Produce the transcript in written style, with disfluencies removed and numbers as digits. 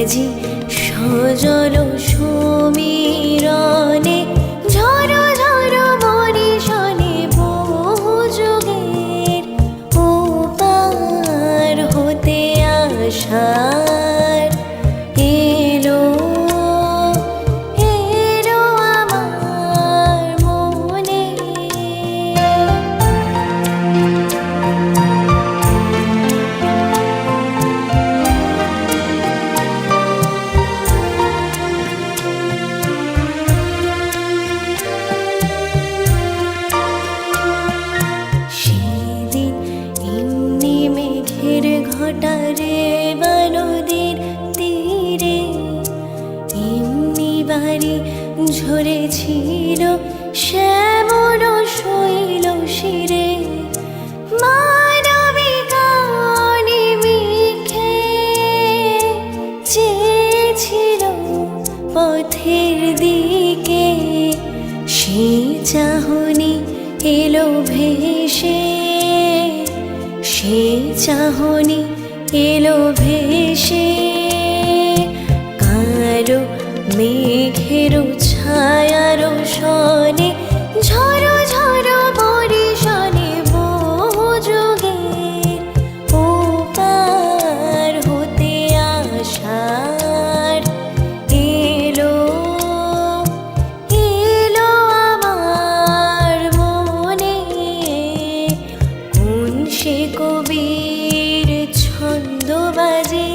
আজি সজল সমীরণে ঝড় ঝড় বরিশনে বহু যুগের ওপার হতে আসার এলো এলো আমার মনে। সেদিন এমনি মেঘের ঘটারে বা নদীর তীরে এমনি বাড়ি ঝরেছিল শ্যামল শৈল শিরে মানবিকানি মিখে চেয়েছিল পথের দিকে সে চাহনি এলো ভেসে সে চাহনি এলো ভেসে কারো মেঘের ছায়ার সনে ঝড় ঝড় বরিশনে বহু যুগের ওপার হতে আসার এলো এলো আমার মনে। কোন সে কবির ছন্দ বাজে